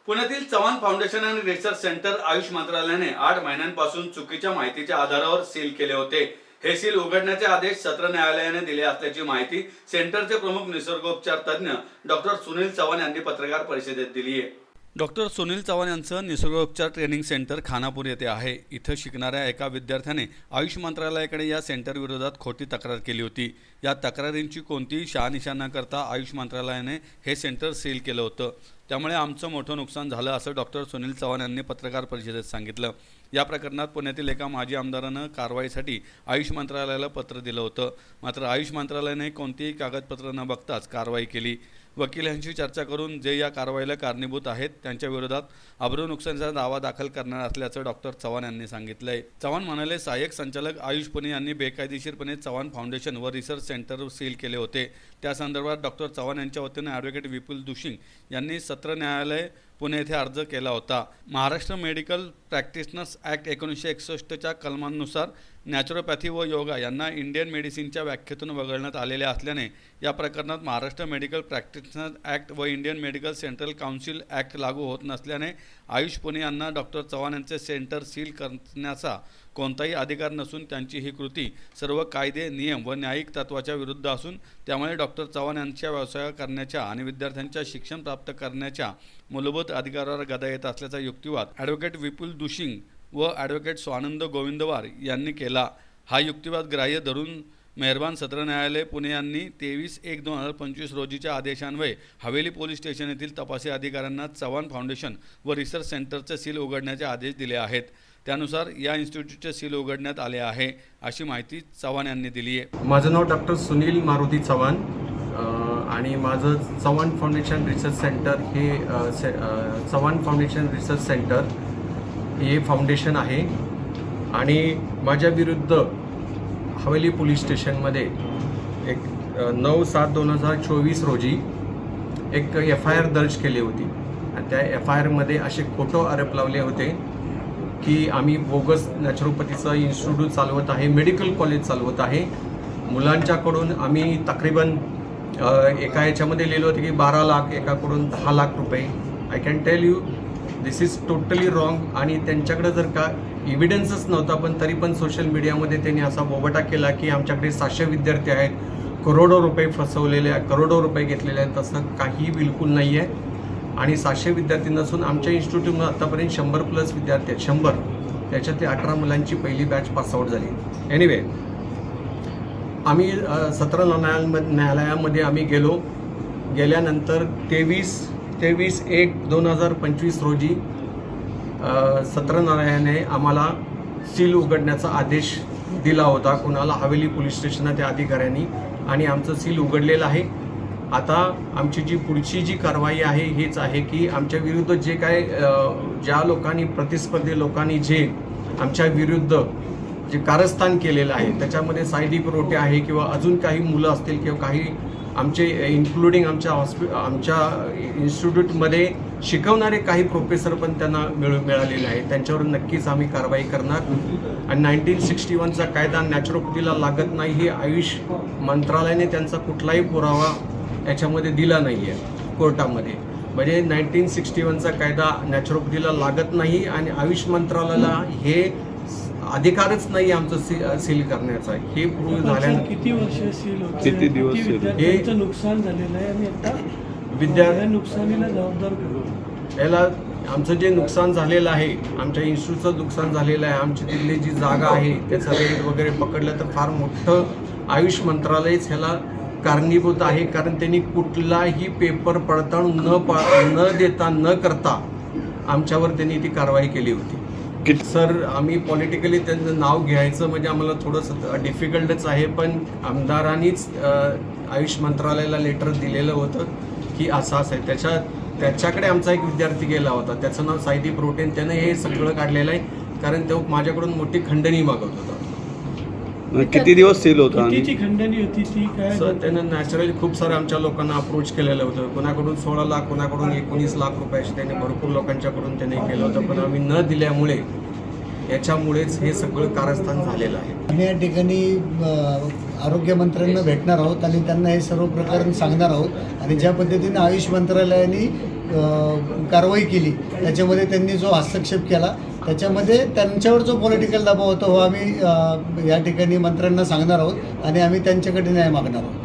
पुण्यातील चव्हाण फाउंडेशन आणि research centre Ayush मंत्रालयाने 8 महिन्यांपासून चुकीच्या माहितीच्या आधारावर सील केले होते। हे सील उघडण्याचे आदेश सत्र न्यायालयाने दिले असल्याची माहिती सेंटरचे प्रमुख निसर्गोपचार तज्ञ डॉक्टर सुनील चव्हाण यांनी पत्रकार परिषदेत दिली आहे। डॉक्टर सुनील चव्हाण यांचं निसर्गोपचार ट्रेनिंग सेंटर खानापूर येथे आहे। इथं शिकणाऱ्या एका विद्यार्थ्याने आयुष मंत्रालयाकडे या सेंटर विरोधात खोटी तक्रार केली होती। या तक्रारींची कोणतीही शहानिशा न करता आयुष मंत्रालयाने हे सेंटर सील केलं होतं। त्यामुळे आमचं मोठं नुकसान झालं असं डॉक्टर सुनील चव्हाण यांनी पत्रकार परिषदेत सांगितलं। या प्रकरणात पुण्यातील एका माजी आमदारानं कारवाईसाठी आयुष मंत्रालयाला पत्र दिलं होतं, मात्र आयुष मंत्रालयाने कोणतीही कागदपत्र न बघताच कारवाई केली। वकिलांशी चर्चा करून जे या कारवाईला कारणीभूत आहेत त्यांच्या विरोधात अब्रू नुकसानीचा दावा दाखल करणार असल्याचं डॉक्टर चव्हाण यांनी सांगितलंय। चव्हाण म्हणाले, सहाय्यक संचालक आयुष पुणे यांनी बेकायदेशीरपणे चव्हाण फाउंडेशन व रिसर्च सेंटर सील केले होते। त्या संदर्भात डॉक्टर चव्हाण यांच्या वतीने ॲडव्होकेट विपुल दुशिंग यांनी सत्र न्यायालय पुणे येथे अर्ज केला होता। महाराष्ट्र मेडिकल प्रॅक्टिशनर्स ॲक्ट 1961च्या कलमांनुसार नॅचरोपॅथी व योगा यांना इंडियन मेडिसिनच्या व्याख्येतून वगळण्यात आलेले असल्याने या प्रकरणात महाराष्ट्र मेडिकल प्रॅक्टिशनर्स ॲक्ट व Indian medical central council act लागू होत नसल्याने आयुष पुणे यांना डॉक्टर चव्हाण यांचे सेंटर सील करण्याचा कोणताही अधिकार नसून त्यांची ही कृती सर्व कायदे, नियम व न्यायिक तत्वाच्या विरुद्ध असून त्यामुळे डॉक्टर चव्हाण यांच्या व्यवसाय करण्याच्या आणि विद्यार्थ्यांच्या शिक्षण प्राप्त करण्याच्या मूलभूत अधिकारावर गदा येत असल्याचा युक्तिवाद ॲडव्होकेट विपुल दुशिंग व ॲडव्होकेट स्वानंद गोविंदवार यांनी केला। हा युक्तिवाद ग्राह्य धरून मेहरबान सत्र न्यायालय पुणे यांनी 23/1/2025 रोजीच्या आदेशान्वये हवेली पोलीस स्टेशन येथील तपासी अधिकाऱ्यांना चव्हाण फाउंडेशन व रिसर्च सेंटरचे सील उघडण्याचे आदेश दिले आहेत। त्यानुसार या इन्स्टिट्यूटचे सील उघडण्यात आले आहे, अशी माहिती चव्हाण यांनी दिली आहे। माझं नाव डॉक्टर सुनील मारुती चव्हाण आणि माझं चव्हाण फाउंडेशन रिसर्च सेंटर हे चव्हाण फाउंडेशन रिसर्च सेंटर हे फाउंडेशन आहे आणि माझ्या विरुद्ध हवेली पोलीस स्टेशनमध्ये एक 9/7/2024 रोजी एक FIR दर्ज केली होती आणि त्या FIRमध्ये असे खोटे आरोप लावले होते की आम्ही बोगस नॅचरोपॅथीचं इन्स्टिट्यूट चालवत आहे, मेडिकल कॉलेज चालवत आहे। मुलांच्याकडून आम्ही तकरीबन एका याच्यामध्ये लिहिलं होतं की 12 लाख, एकाकडून 10 लाख रुपये। I can tell you this is totally wrong. आणि त्यांच्याकडे जर का एव्हिडन्सच नव्हता पण तरी पण सोशल मीडियामध्ये त्यांनी असा बोबाटा केला की आमच्याकडे 700 विद्यार्थी आहेत, करोडो रुपये फसवलेले आहेत, करोडो रुपये घेतलेले आहेत। तसं काही बिलकुल नाही आहे आणि 700 विद्यार्थी नसून आमच्या इन्स्टिट्यूटमध्ये आतापर्यंत 100+ विद्यार्थी आहेत, 100। त्याच्यातले 18 मुलांची पहिली बॅच पासआउट झाली। एनिवे, आम्ही सत्र न्यायालयामध्ये आम्ही गेल्यानंतर 23/1/2025 रोजी सत्र न्यायालयाने आम्हाला सील उघडण्याचा आदेश दिला होता कुणाला, हवेली पोलीस स्टेशनच्या अधिकाऱ्यांनी, आणि आमचं सील उघडलेलं आहे। आता आमची जी पुढची जी कारवाई आहे हेच आहे की आमच्या विरुद्ध जे काय ज्या लोकांनी प्रतिस्पर्धी लोकांनी जे आमच्या विरुद्ध जे कारस्थान केलेलं आहे त्याच्यामध्ये सायदी पुरवठे आहे किंवा अजून काही मुलं असतील किंवा काही आमचे इन्क्लुडिंग आमच्या इन्स्टिट्यूटमध्ये शिकवणारे काही प्रोफेसर पण त्यांना मिळालेले आहेत, त्यांच्यावर नक्कीच आम्ही कारवाई करणार। आणि 1961चा कायदा नॅचरोपॅथीला लागत नाही हे आयुष मंत्रालयाने त्यांचा कुठलाही पुरावा याच्यामध्ये दिला नाही आहे कोर्टामध्ये। म्हणजे 1961चा कायदा नॅचरोपॅथीला लागत नाही आणि आयुष मंत्रालयाला हे अधिकारच नाही आमचं सील करण्याचा। हे प्रूव्ह झाल्यानं किती वर्ष सील होतं, किती दिवस हे नुकसान झालेलं आहे आणि आता विद्यार्थ्या नुकसानीला जबाबदार करू। याला आमचं जे नुकसान झालेलं आहे, आमच्या इन्स्टिट्यूटचं नुकसान झालेलं आहे, आमची तिथली जी जागा आहे त्याचा रेट वगैरे पकडलं तर फार मोठं आयुष मंत्रालयच ह्याला कारणीभूत आहे, कारण त्यांनी कुठलाही पेपर पडताळून न देता न करता आमच्यावर त्यांनी ती कारवाई केली होती। सर, आम्ही पॉलिटिकली त्यांचं नाव घ्यायचं म्हणजे आम्हाला थोडंसं डिफिकल्टच आहे, पण आमदारांनीच आयुष मंत्रालयाला लेटर दिलेलं होतं की असं आहे। त्याच्याकडे आमचा एक विद्यार्थी गेला होता, त्याचं नाव सायदी प्रोटीन, त्यानं हे सगळं काढलेलं आहे कारण तो माझ्याकडून मोठी खंडणी मागत होता। किती दिवस सील होता? कितीची खंडणी होती ती काय? सर, त्यानं नॅचरली खूप सारे आमच्या लोकांना अप्रोच केलेलं होतं, कोणाकडून 16 लाख, कोणाकडून 19 लाख रुपयाचे, त्यांनी भरपूर लोकांच्याकडून त्यांनी केलं होतं, पण आम्ही न दिल्यामुळे याच्यामुळेच हे सगळं कारस्थान झालेलं आहे. आम्ही या ठिकाणी आरोग्यमंत्र्यांना भेटणार आहोत आणि त्यांना हे सर्व प्रकरण सांगणार आहोत आणि ज्या पद्धतीने आयुष मंत्रालयाने कारवाई केली त्याच्यामध्ये त्यांनी जो हस्तक्षेप केला त्याच्यामध्ये त्यांच्यावर जो पॉलिटिकल दबाव होता हो आम्ही या ठिकाणी मंत्र्यांना सांगणार आहोत आणि आम्ही त्यांच्याकडे न्याय मागणार आहोत.